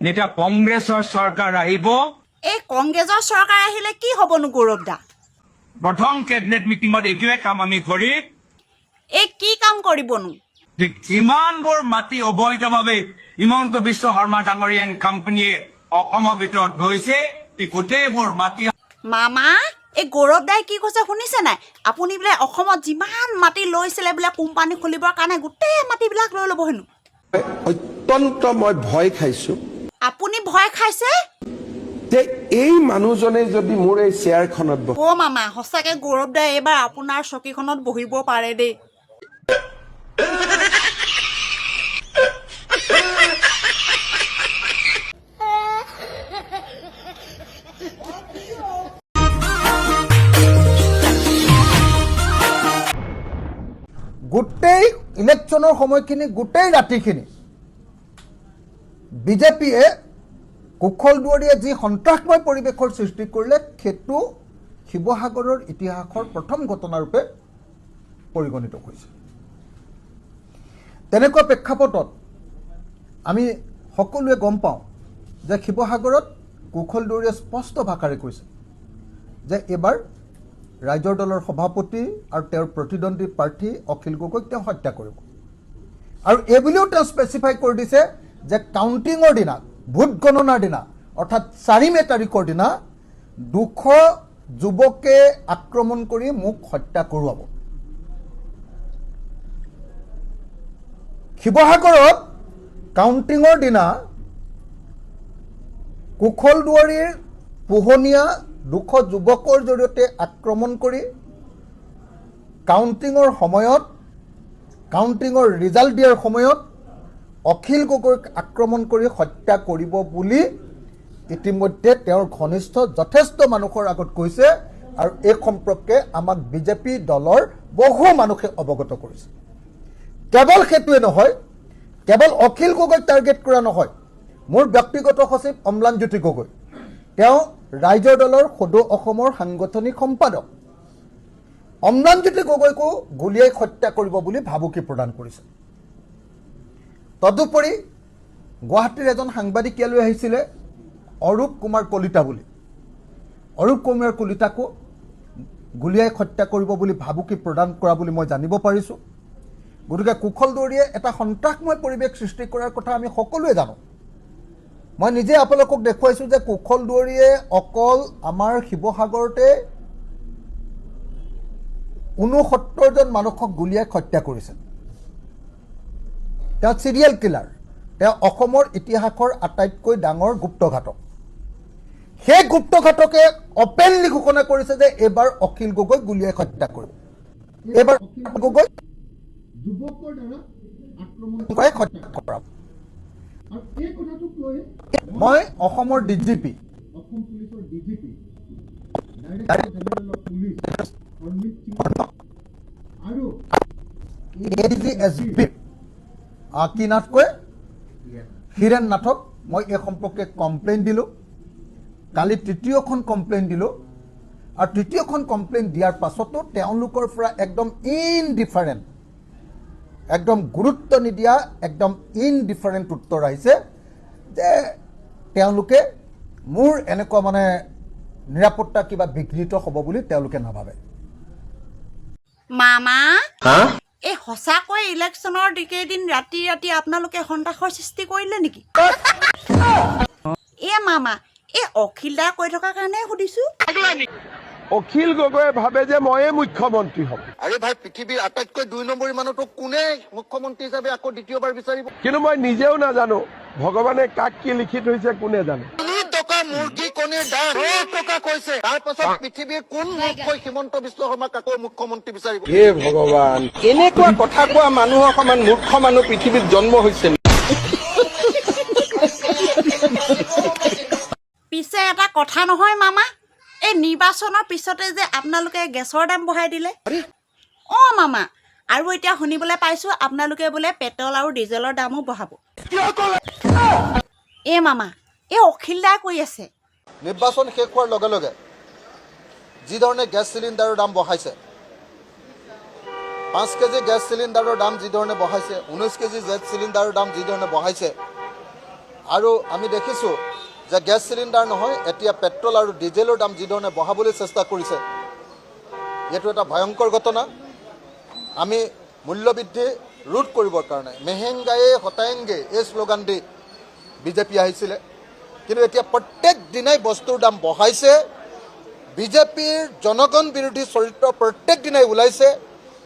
এতিয়া কংগ্ৰেছৰ চৰকাৰ আহিব। এই কংগ্ৰেছৰ চৰকাৰ আহিলে কি হ'বনো গৌৰৱ দা? প্ৰথম কেবিনেট মিটিঙত এইটোৱে কাম আমি কৰিম। এই কি কাম কৰিবনো? যে কিমানবোৰ মাটি অবৈধভাৱে হিমন্ত বিশ্ব শৰ্মা ডাঙৰীয়া কোম্পানীয়ে অসমৰ ভিতৰত গৈছে, এই গোটেইবোৰ মাটি। মামা, এই গৌৰৱ দাই কি কৈছে শুনিছে নাই? আপুনি বোলে অসমত যিমান মাটি লৈছিলে বোলে কোম্পানী খুলিবৰ কাৰণে গোটেই মাটিবিলাক লৈ ল'ব হেনো। অত্যন্ত মই ভয় খাইছো আপুনি ভয় খাইছে? যে এই মানুহজনে যদি মোৰ এই চেয়াৰখনত বহে। অ' মামা, সঁচাকে গৌৰৱ দাই এইবাৰ আপোনাৰ চকীখনত বহিব পাৰে দেই। গোটেই ইলেকশ্যনৰ সময়খিনি গোটেই ৰাতিখিনি বিজেপিয়ে কুশল দুৱাৰীয়ে যি সন্ত্ৰাসময় পৰিৱেশৰ সৃষ্টি কৰিলে সেইটো শিৱসাগৰৰ ইতিহাসৰ প্ৰথম ঘটনাৰূপে পৰিগণিত হৈছে। তেনেকুৱা প্ৰেক্ষাপটত আমি সকলোৱে গম পাওঁ যে শিৱসাগৰত কুশল দুৱাৰীয়ে স্পষ্ট ভাষাৰে কৈছে যে এইবাৰ ৰাইজৰ দলৰ সভাপতি আৰু তেওঁৰ প্ৰতিদ্বন্দ্বী প্ৰাৰ্থী অখিল গগৈক তেওঁ হত্যা কৰিব। আৰু এইবুলিও তেওঁ স্পেচিফাই কৰি দিছে যে কাউণ্টিঙৰ দিনা, ভোট গণনাৰ দিনা, অৰ্থাৎ 4 মে তাৰিখৰ দিনা 200 যুৱকে আক্ৰমণ কৰি মোক হত্যা কৰোৱাব। শিৱসাগৰত কাউণ্টিঙৰ দিনা কুশল দুৱাৰীৰ পোহনীয়া 200 যুৱকৰ জৰিয়তে আক্ৰমণ কৰি কাউণ্টিঙৰ সময়ত, কাউণ্টিঙৰ ৰিজাল্ট দিয়াৰ সময়ত অখিল গগৈক আক্ৰমণ কৰি হত্যা কৰিব বুলি ইতিমধ্যে তেওঁৰ ঘনিষ্ঠ যথেষ্ট মানুহৰ আগত কৈছে আৰু এই সম্পৰ্কে আমাক বিজেপি দলৰ বহু মানুহে অৱগত কৰিছে। কেৱল সেইটোৱে নহয়, কেৱল অখিল গগৈক টাৰ্গেট কৰা নহয়, মোৰ ব্যক্তিগত সচিব অম্লানজ্যোতি গগৈ, তেওঁ ৰাইজৰ দলৰ সদৌ অসমৰ সাংগঠনিক সম্পাদক অম্লানজ্যোতি গগৈকো গুলীয়াই হত্যা কৰিব বুলি ভাবুকি প্ৰদান কৰিছে। তদুপৰি গুৱাহাটীৰ এজন সাংবাদিক ইয়ালৈ আহিছিলে অৰূপ কুমাৰ কলিতা বুলি, অৰূপ কুমাৰ কলিতাকো গুলীয়াই হত্যা কৰিব বুলি ভাবুকি প্ৰদান কৰা বুলি মই জানিব পাৰিছোঁ। গতিকে কুশল দুৱাৰীয়ে এটা সন্ত্ৰাসময় পৰিৱেশ সৃষ্টি কৰাৰ কথা আমি সকলোৱে জানো। মই নিজে আপোনালোকক দেখুৱাইছোঁ যে কুশল দুৱাৰীয়ে অকল আমাৰ শিৱসাগৰতে 69জন মানুহক গুলীয়াই হত্যা কৰিছে। তেওঁ চিৰিয়েল কিলাৰ, তেওঁ অসমৰ ইতিহাসৰ আটাইতকৈ ডাঙৰ গুপ্তঘাতক। সেই গুপ্তঘাতকে অপেনলি ঘোষণা কৰিছে যে এইবাৰ অখিল গগৈক গুলীয়াই হত্যা কৰিব। এইবাৰ অখিল গগৈক যুৱকৰ দ্বাৰা আক্ৰমণ কৰি হত্যা কৰাব। মই অসমৰ ডিজিপি, অসম পুলিচৰ DGP director general of police Harmeet Singh আৰু এডিজি এছপি কি নাথ কয় হীৰেণ নাথক মই এই সম্পৰ্কে কমপ্লেইন দিলোঁ। কালি তৃতীয়খন কমপ্লেইন দিলোঁ আৰু তৃতীয়খন কমপ্লেইন দিয়াৰ পাছতো তেওঁলোকৰ পৰা একদম ইনডিফাৰেণ্ট, একদম গুৰুত্ব নিদিয়া, একদম ইনডিফাৰেণ্ট উত্তৰ আহিছে যে তেওঁলোকে মোৰ এনেকুৱা মানে নিৰাপত্তা কিবা বিঘ্নিত হ'ব বুলি তেওঁলোকে নাভাবে। মামা, এই সঁচাকৈ ইলেকশ্যনৰ কেইদিন ৰাতি ৰাতি আপোনালোকে সন্ত্ৰাসৰ সৃষ্টি কৰিলে নেকি? এ মামা, এই অখিল দাই কৈ থকাৰ কাৰণে সুধিছোঁ। অখিল গগৈয়ে ভাবে যে ময়ে মুখ্যমন্ত্ৰী হ'ম। আৰে ভাই, পৃথিৱীৰ আটাইতকৈ 2 নম্বৰী মানুহটোক কোনে মুখ্যমন্ত্ৰী হিচাপে আকৌ দ্বিতীয়বাৰ বিচাৰিব? কিন্তু মই নিজেও নাজানো ভগৱানে কাক কি লিখি থৈছে কোনে জানে। 3 টকা মুৰ্গী কণীৰ দাম 100 টকা কৈছে। তাৰ পাছত পৃথিৱীৰ কোন মূৰ্খই হিমন্ত বিশ্ব শৰ্মাক আকৌ মুখ্যমন্ত্ৰী বিচাৰিব? হে ভগৱান, এনেকুৱা কথা কোৱা মানুহৰ সমান মূৰ্খ মানুহ পৃথিৱীত জন্ম হৈছে। পিছে এটা কথা নহয় মামা, এই নিৰ্বাচনৰ পিছতে যে আপোনালোকে গেছৰ দাম বঢ়াই দিলে। অঁ মামা, আৰু এতিয়া শুনিবলৈ পাইছোঁ আপোনালোকে বোলে পেট্ৰল আৰু ডিজেলৰ দামো বঢ়াব। এই মামা, এই অখিল দাই কৈ আছে নিৰ্বাচন শেষ হোৱাৰ লগে লগে যিধৰণে গেছ চিলিণ্ডাৰৰ দাম বঢ়াইছে, 5 কেজি গেছ চিলিণ্ডাৰৰ দাম যিধৰণে বঢ়াইছে, 19 কেজি গেছ চিলিণ্ডাৰৰ দাম যিধৰণে বঢ়াইছে, আৰু আমি দেখিছোঁ যে গেছ চিলিণ্ডাৰ নহয়, এতিয়া পেট্ৰল আৰু ডিজেলৰ দাম যিধৰণে বঢ়াবলৈ চেষ্টা কৰিছে, এইটো এটা ভয়ংকৰ ঘটনা। আমি মূল্যবৃদ্ধি ৰোধ কৰিবৰ কাৰণে মেহেংগায়ে হটায়েংগে এই শ্লোগান দি বিজেপি আহিছিলে, কিন্তু এতিয়া প্ৰত্যেক দিনাই বস্তুৰ দাম বঢ়াইছে। বিজেপিৰ জনগণ বিৰোধী চৰিত্ৰ প্ৰত্যেক দিনাই ওলাইছে।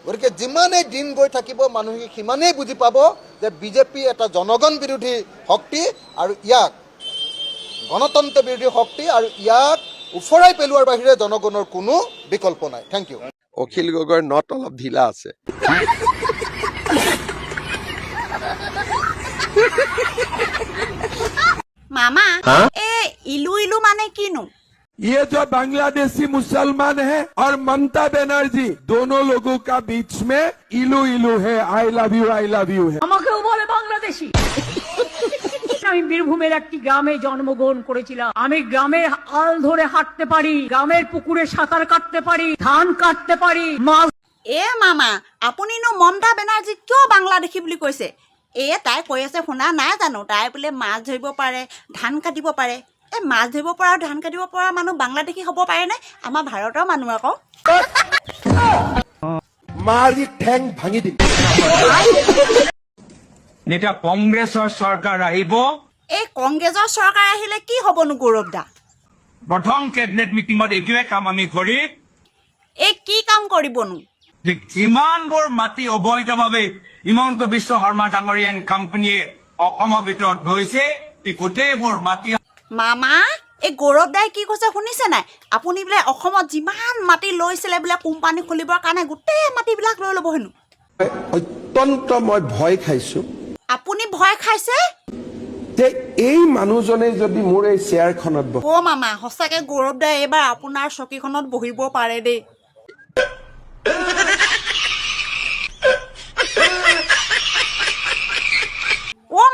গতিকে যিমানেই দিন গৈ থাকিব মানুহে সিমানেই বুজি পাব যে বিজেপি এটা জনগণ বিৰোধী শক্তি আৰু ইয়াক গণতন্ত্ৰ বিৰোধী শক্তি, আৰু ইয়াক উফৰাই পেলোৱাৰ বাহিৰে জনগণৰ কোনো বিকল্প নাই। Thank U. অখিল গগৈৰ নট অলপ ঢিলা আছে। মামা এই ইলু ইলু মানে কিনো? ये जो बांग्लादेशी मुसलमान है और ममता बनर्जी दोनों लोगों का बीच में इलू इलू है। आई लव यू है। আমাকেও বলে বাংলাদেশি। আমি বীরভূমের একটি গ্রামে জন্মগ্রহণ করেছিলাম। আমি গ্রামের আল ধরে হাঁটতে পারি, গ্রামের পুকুরে সাঁতার কাটতে পারি, ধান কাটতে পারি, মাছ। এ মামা আপুনিনো মমতা বেনাৰ্জীক কিয় বাংলাদেশী বুলি কৈছে? তাই কৈ আছে শুনা নাই জানো, তাই বোলে মাছ ধৰিব পাৰে, ধান কাটিব পাৰে। মাছ ধৰিব পৰা আৰু ধান কাটিব পৰা মানুহ বাংলাদেশী হ'ব পাৰেনে? আমাৰ ভাৰতৰ মানুহ আকৌ। মাৰি ঠেং ভাঙি দিম। এতিয়া কংগ্ৰেছৰ চৰকাৰ আহিব। এই কংগ্ৰেছৰ চৰকাৰ আহিলে কি হ'বনো গৌৰৱ দা? প্ৰথম কেবিনেট মিটিঙত এইটোৱে কাম আমি কৰিম। কি কাম কৰিবনো? যে যিমানবোৰ মাটি অবৈধভাৱে হিমন্ত বিশ্ব শৰ্মা ডাঙৰীয়া এণ্ড কোম্পানীয়ে অসমৰ ভিতৰত গৈছে, এই গোটেইবোৰ মাটি। মামা এই গৌৰৱ দাই কি কৈছে শুনিছে নাই? আপুনি বোলে অসমত যিমান মাটি লৈছিলে বোলে কোম্পানী খুলিবৰ কাৰণে গোটেই মাটিবিলাক লৈ ল'ব হেনো। অত্যন্ত মই ভয় খাইছো আপুনি ভয় খাইছে? যে এই মানুহজনে যদি মোৰ এই চেয়াৰখনত মামা সঁচাকে গৌৰৱ দাই এইবাৰ আপোনাৰ চকীখনত বহিব পাৰে দেই।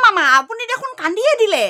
মামা আপুনি দেখোন কান্দিয়ে দিলে।